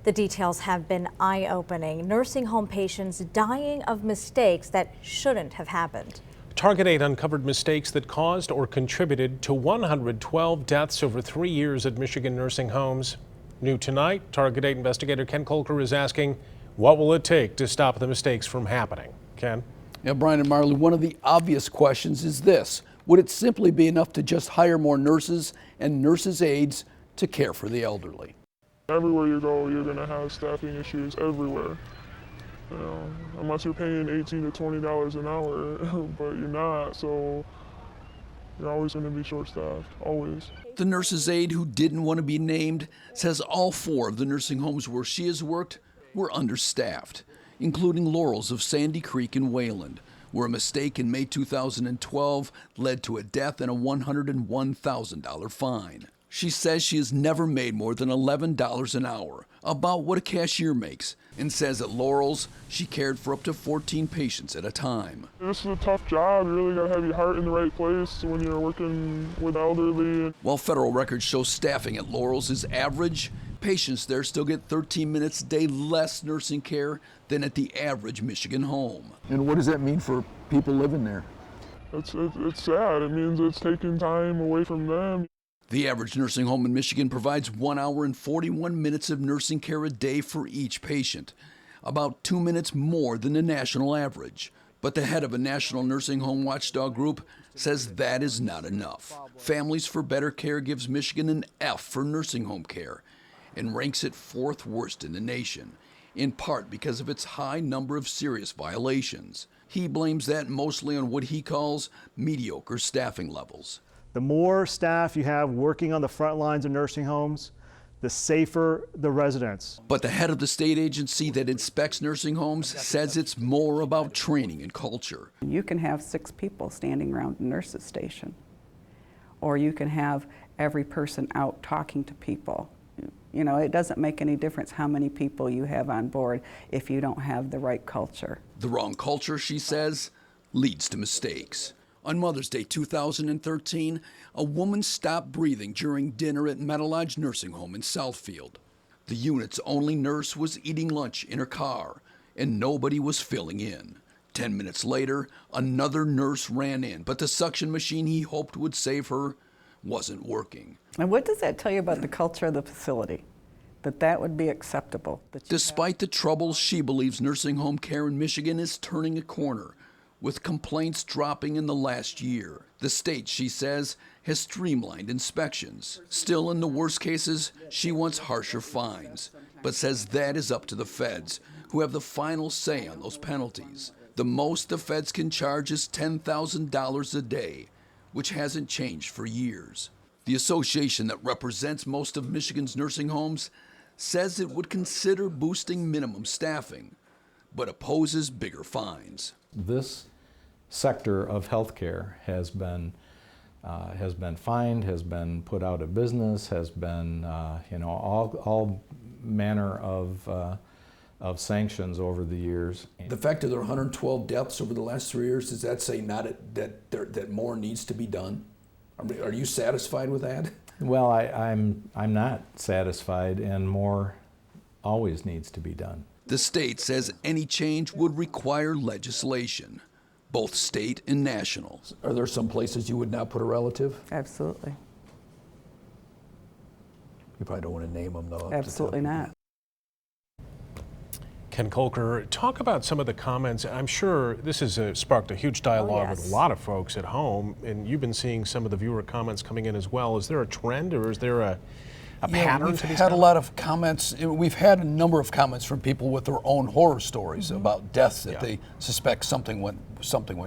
The details have been eye-opening. Nursing home patients dying of mistakes that shouldn't have happened. Target 8 uncovered mistakes that caused or contributed to 112 deaths over 3 years at Michigan nursing homes. New tonight, Target 8 investigator Ken Kolker is asking, what will it take to stop the mistakes from happening? Ken? Yeah, Brian and Marley, one of the obvious questions is this. Would it simply be enough to just hire more nurses and nurses' aides to care for the elderly? Everywhere you go, you're going to have staffing issues everywhere. You know, unless you're paying $18 to $20 an hour, but you're not, so you're always going to be short-staffed, always. The nurse's aide, who didn't want to be named, says all 4 of the nursing homes where she has worked were understaffed, including Laurel's of Sandy Creek in Wayland, where a mistake in May 2012 led to a death and a $101,000 fine. She says she has never made more than $11 an hour, about what a cashier makes, and says at Laurel's she cared for up to 14 patients at a time. This is a tough job. You really got to have your heart in the right place when you're working with elderly. While federal records show staffing at Laurel's is average, patients there still get 13 minutes a day less nursing care than at the average Michigan home. And what does that mean for people living there? It's sad. It means it's taking time away from them. The average nursing home in Michigan provides 1 hour and 41 minutes of nursing care a day for each patient, about 2 minutes more than the national average. But the head of a national nursing home watchdog group says that is not enough. Families for Better Care gives Michigan an F for nursing home care and ranks it 4th worst in the nation, in part because of its high number of serious violations. He blames that mostly on what he calls mediocre staffing levels. The more staff you have working on the front lines of nursing homes, the safer the residents. But the head of the state agency that inspects nursing homes says it's more about training and culture. You can have 6 people standing around a nurse's station, or you can have every person out talking to people. You know, it doesn't make any difference how many people you have on board if you don't have the right culture. The wrong culture, she says, leads to mistakes. On Mother's Day 2013, a woman stopped breathing during dinner at Meadowlodge Nursing Home in Southfield. The unit's only nurse was eating lunch in her car, and nobody was filling in. 10 minutes later, another nurse ran in, but the suction machine he hoped would save her wasn't working. And what does that tell you about the culture of the facility? That would be acceptable. Despite the troubles, she believes nursing home care in Michigan is turning a corner, with complaints dropping in the last year. The state, she says, has streamlined inspections. Still, in the worst cases, she wants harsher fines, but says that is up to the feds, who have the final say on those penalties. The most the feds can charge is $10,000 a day, which hasn't changed for years. The association that represents most of Michigan's nursing homes says it would consider boosting minimum staffing, but opposes bigger fines. This sector of healthcare has been fined, has been put out of business, has been all manner of sanctions over the years. The fact that there are 112 deaths over the last 3 years, does that say that more needs to be done? Are you satisfied with that? Well, I'm not satisfied, and more always needs to be done. The state says any change would require legislation, both state and national. Are there some places you would not put a relative? Absolutely. You probably don't want to name them, though. Absolutely not. Ken Kolker, talk about some of the comments. I'm sure this has sparked a huge dialogue with a lot of folks at home, and you've been seeing some of the viewer comments coming in as well. Is there a trend, or is there a pattern we've to these had comments? a lot of comments. We've had a number of comments from people with their own horror stories about deaths that they suspect something went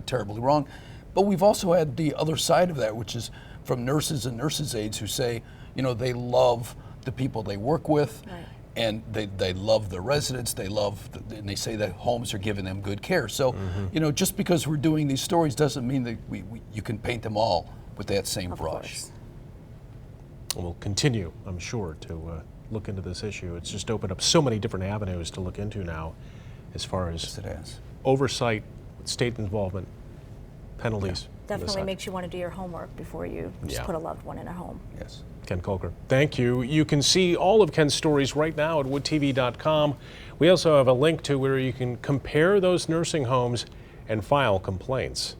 terribly wrong. But we've also had the other side of that, which is from nurses and nurses' aides who say, they love the people they work with. Right. And they love the residents, and they say that homes are giving them good care. So, just because we're doing these stories doesn't mean that you can paint them all with that same brush. We'll continue, I'm sure, to look into this issue. It's just opened up so many different avenues to look into now as far as oversight, state involvement, penalties. Definitely makes you want to do your homework before you just put a loved one in a home. Yes. Ken Kolker, thank you. You can see all of Ken's stories right now at woodtv.com. We also have a link to where you can compare those nursing homes and file complaints.